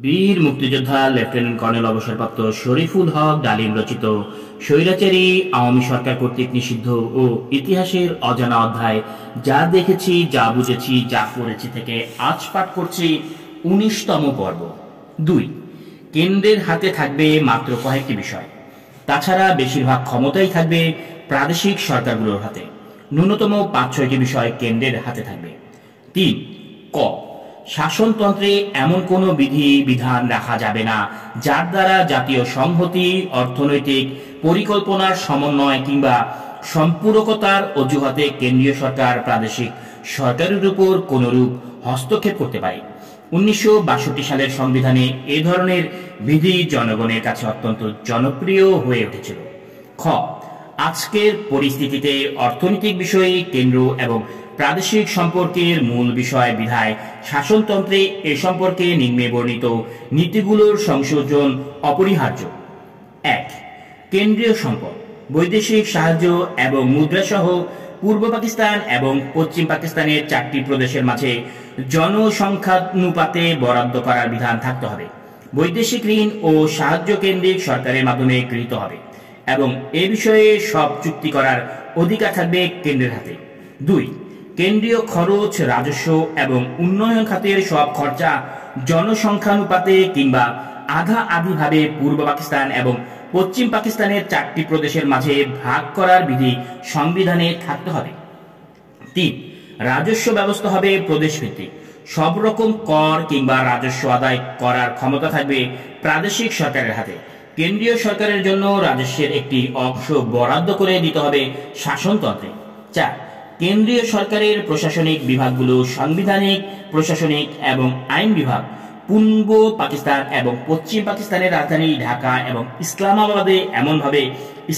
বীর মুক্তিযোদ্ধা lieutenant colonel অবসরপ্রাপ্ত শরীফুল হক ডালিম রচিত স্বৈরাচারী আওয়ামী সরকার কর্তৃক নিষিদ্ধ ও ইতিহাসের অজানা অধ্যায় যা দেখেছি, যা বুঝেছি, যা করেছি থেকে আজ পাঠ করছি ১৯তম পর্ব। ২. কেন্দ্রের হাতে থাকবে মাত্র কয়েকটি বিষয়, তাছাড়া বেশিরভাগ ক্ষমতাই থাকবে প্রাদেশিক সরকারগুলোর হাতে। ন্যূনতম ৫-৬টি বিষয় কেন্দ্রের হাতে থাকবে। ৩. ক. শাসনতন্ত্রে এমন কোনো বিধি বিধান রাখা যাবে না যার দ্বারা জাতীয় সংহতি, অর্থনৈতিক পরিকল্পনার সমন্বয় কিংবা সম্পূরকতার অজুহাতে কেন্দ্রীয় সরকার প্রাদেশিক সরকারের উপর কোনরূপ হস্তক্ষেপ করতে পারে। ১৯৬২ সালের সংবিধানে এ ধরনের বিধি জনগণের কাছে অত্যন্ত জনপ্রিয় হয়ে উঠেছিল। খ. আজকের পরিস্থিতিতে অর্থনৈতিক বিষয়ে কেন্দ্র এবং প্রাদেশিক সম্পর্কের মূল বিষয় বিধায় শাসনতন্ত্রে এ সম্পর্কে নিম্নে বর্ণিত নীতিগুলোর সংযোজন অপরিহার্য। ১. কেন্দ্রীয় সম্পদ, বৈদেশিক সাহায্য এবং মুদ্রাসহ পূর্ব পাকিস্তান এবং পশ্চিম পাকিস্তানের ৪টি প্রদেশের মাঝে জনসংখ্যানুপাতে বরাদ্দ করার বিধান থাকতে হবে। বৈদেশিক ঋণ ও সাহায্য কেন্দ্রিক সরকারের মাধ্যমে গৃহীত হবে এবং এ বিষয়ে সব চুক্তি করার অধিকার থাকবে কেন্দ্রের হাতে। ২. কেন্দ্রীয় খরচ, রাজস্ব এবং উন্নয়ন খাতের সব খরচা জনসংখ্যানুপাতে কিংবা আধা আধিভাবে পূর্ব পাকিস্তান এবং পশ্চিম পাকিস্তানের ৪টি প্রদেশের মাঝে ভাগ করার বিধি সংবিধানে থাকতে হবে। ৩. রাজস্ব ব্যবস্থা হবে প্রদেশ ভিত্তিক। সব রকম কর কিংবা রাজস্ব আদায় করার ক্ষমতা থাকবে প্রাদেশিক সরকারের হাতে। কেন্দ্রীয় সরকারের জন্য রাজস্বের একটি অংশ বরাদ্দ করে দিতে হবে শাসনতন্ত্রে। ৪. কেন্দ্রীয় সরকারের প্রশাসনিক বিভাগগুলো সাংবিধানিক, প্রশাসনিক এবং আইন বিভাগ পূর্ব পাকিস্তান এবং পশ্চিম পাকিস্তানের রাজধানী ঢাকা এবং ইসলামাবাদে এমনভাবে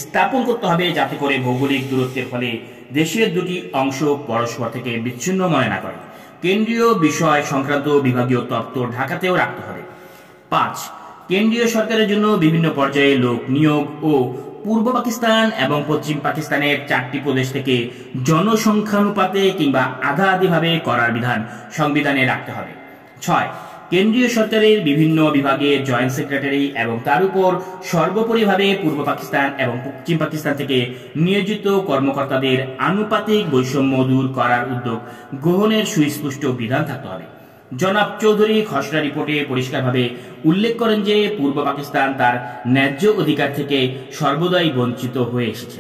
স্থাপন করতে হবে যাতে করে ভৌগোলিক দূরত্বের ফলে দেশের দুটি অংশ পরস্পর থেকে বিচ্ছিন্ন মনে না করে। কেন্দ্রীয় বিষয় সংক্রান্ত বিভাগীয় তত্ত্ব ঢাকাতেও রাখতে হবে। ৫. কেন্দ্রীয় সরকারের জন্য বিভিন্ন পর্যায়ে লোক নিয়োগ ও পূর্ব পাকিস্তান এবং পশ্চিম পাকিস্তানের ৪টি প্রদেশ থেকে জনসংখ্যানুপাতে কিংবা আধা আধিভাবে করার বিধান সংবিধানে রাখতে হবে। ৬. কেন্দ্রীয় সরকারের বিভিন্ন বিভাগে জয়েন্ট সেক্রেটারি এবং তার উপর সর্বোপরিভাবে পূর্ব পাকিস্তান এবং পশ্চিম পাকিস্তান থেকে নিয়োজিত কর্মকর্তাদের আনুপাতিক বৈষম্য দূর করার উদ্যোগ গ্রহণের সুস্পষ্ট বিধান থাকতে হবে। জনাব চৌধুরী খসড়া রিপোর্টে পরিষ্কারভাবে উল্লেখ করেন যে পূর্ব পাকিস্তান তার ন্যায্য অধিকার থেকে সর্বদাই বঞ্চিত হয়ে এসেছে।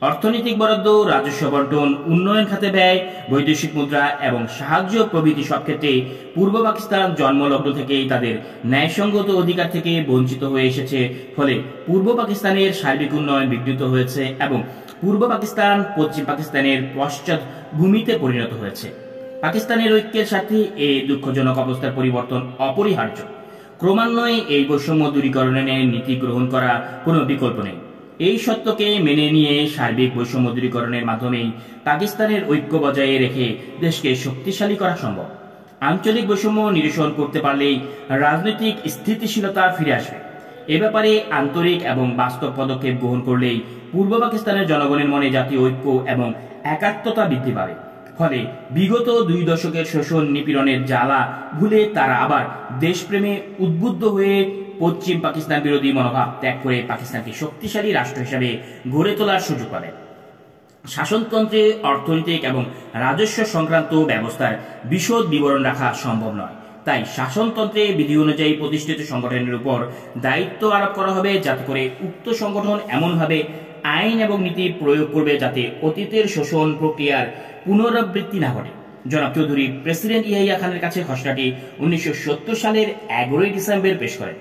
অর্থনৈতিক বরাদ্দ, রাজস্ব বন্টন, উন্নয়ন খাতে ব্যয়, বৈদেশিক মুদ্রা এবং সাহায্য প্রভৃতি সব ক্ষেত্রে পূর্ব পাকিস্তান জন্মলগ্ন থেকেই তাদের ন্যায়সঙ্গত অধিকার থেকে বঞ্চিত হয়ে এসেছে। ফলে পূর্ব পাকিস্তানের সার্বিক উন্নয়ন বিঘ্নিত হয়েছে এবং পূর্ব পাকিস্তান পশ্চিম পাকিস্তানের পশ্চাৎভূমিতে পরিণত হয়েছে। পাকিস্তানের ঐক্যের সাথে এই দুঃখজনক অবস্থার পরিবর্তন অপরিহার্য। ক্রমান্বয়ে এই বৈষম্য দূরীকরণের নীতি গ্রহণ করা কোনো বিকল্প নেই। এই সত্যকে মেনে নিয়ে সার্বিক বৈষম্য দূরীকরণের মাধ্যমেই পাকিস্তানের ঐক্য বজায় রেখে দেশকে শক্তিশালী করা সম্ভব। আঞ্চলিক বৈষম্য নিরসন করতে পারলেই রাজনৈতিক স্থিতিশীলতা ফিরে আসবে। এ ব্যাপারে আন্তরিক এবং বাস্তব পদক্ষেপ গ্রহণ করলেই পূর্ব পাকিস্তানের জনগণের মনে জাতীয় ঐক্য এবং একাত্মতা বৃদ্ধি পাবে। ফলে বিগত ২ দশকের শোষণ নিপীড়নের জ্বালা ভুলে তারা আবার দেশপ্রেমে উদ্বুদ্ধ হয়ে পশ্চিম পাকিস্তান বিরোধী মনোভাব ত্যাগ করে পাকিস্তানকে শক্তিশালী রাষ্ট্র হিসেবে গড়ে তোলার সুযোগ পাবে। শাসনতন্ত্রে অর্থনৈতিক এবং রাজস্ব সংক্রান্ত ব্যবস্থার বিশদ বিবরণ রাখা সম্ভব নয়। তাই শাসনতন্ত্রে বিধি অনুযায়ী প্রতিষ্ঠিত সংগঠনের উপর দায়িত্ব আরোপ করা হবে যাতে করে উক্ত সংগঠন এমনভাবে আইন এবং নীতি প্রয়োগ করবে যাতে অতীতের শোষণ প্রক্রিয়ার পুনরাবৃত্তি না ঘটে। জনাব চৌধুরী প্রেসিডেন্ট ইয়াহিয়া খানের কাছে খসড়াটি ১৯৭০ সালের ১১ই ডিসেম্বর পেশ করেন।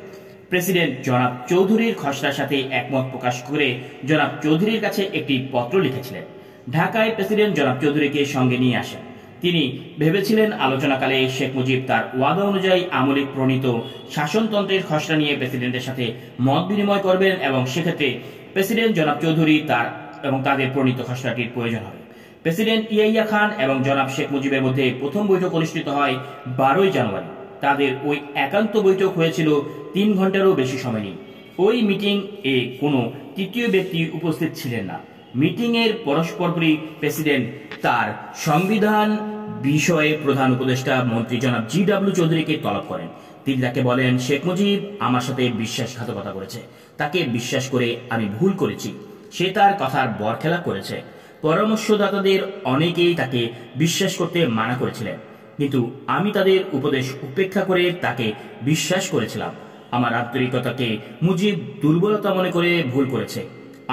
প্রেসিডেন্ট জনাব চৌধুরীর খসড়ার সাথে একমত প্রকাশ করে জনাব চৌধুরীর কাছে একটি পত্র লিখেছিলেন। ঢাকায় প্রেসিডেন্ট জনাব চৌধুরীকে সঙ্গে নিয়ে আসেন। তিনি ভেবেছিলেন আলোচনাকালে শেখ মুজিব তার ওয়াদা অনুযায়ী আমলিক প্রণীত শাসনতন্ত্রের খসড়া নিয়ে প্রেসিডেন্টের সাথে মত বিনিময় করবেন এবং সেক্ষেত্রে প্রেসিডেন্ট জনাব চৌধুরী তাদের প্রণীত খসড়াটির প্রয়োজন হবে। প্রেসিডেন্ট ইয়াহিয়া খান এবং জনাব শেখ মুজিবের মধ্যে প্রথম বৈঠক অনুষ্ঠিত হয় ১২ই জানুয়ারি। তাদের ওই একান্ত বৈঠক হয়েছিল ৩ ঘন্টারও বেশি সময় নিয়ে। ওই মিটিং এ কোনো তৃতীয় ব্যক্তি উপস্থিত ছিলেন না। মিটিং এর পরস্পরই প্রেসিডেন্ট তার সংবিধান বিষয়ে প্রধান উপদেষ্টা মন্ত্রী জনাব জি.ডব্লিউ. চৌধুরীকে তলব করেন। তিনি তাকে বলেন, শেখ মুজিব আমার সাথে বিশ্বাসঘাতকতা করেছে, তাকে বিশ্বাস করে আমি ভুল করেছি, সে তার কথার বরখেলাপ করেছে। পরামর্শদাতাদের অনেকেই তাকে বিশ্বাস করতে মানা করেছিলেন, কিন্তু আমি তাদের উপদেশ উপেক্ষা করে তাকে বিশ্বাস করেছিলাম। আমার আন্তরিকতাকে মুজিব দুর্বলতা মনে করে ভুল করেছে।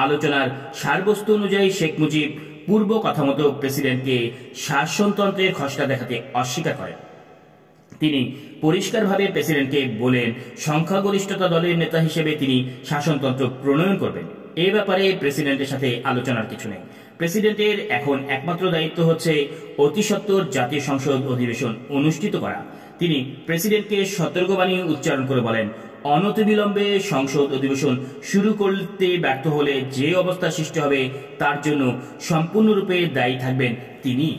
আলোচনার সারবস্তু অনুযায়ী শেখ মুজিব পূর্ব কথা মতো প্রেসিডেন্টকে শাসনতন্ত্রের খসড়া দেখাতে অস্বীকার করেন। তিনি পরিষ্কারভাবে প্রেসিডেন্টকে বলেন, সংখ্যাগরিষ্ঠতা দলের নেতা হিসেবে তিনি শাসনতন্ত্র প্রণয়ন করবেন। এ ব্যাপারে প্রেসিডেন্টের সাথে আলোচনার কিছু নেই। প্রেসিডেন্টের এখন একমাত্র দায়িত্ব হচ্ছে অতি সত্বর জাতীয় সংসদ অধিবেশন অনুষ্ঠিত করা। তিনি প্রেসিডেন্টকে সতর্কবাণী উচ্চারণ করে বলেন, অনতিবিলম্বে সংসদ অধিবেশন শুরু করতে ব্যর্থ হলে যে অবস্থা সৃষ্টি হবে তার জন্য সম্পূর্ণরূপে দায়ী থাকবেন তিনি।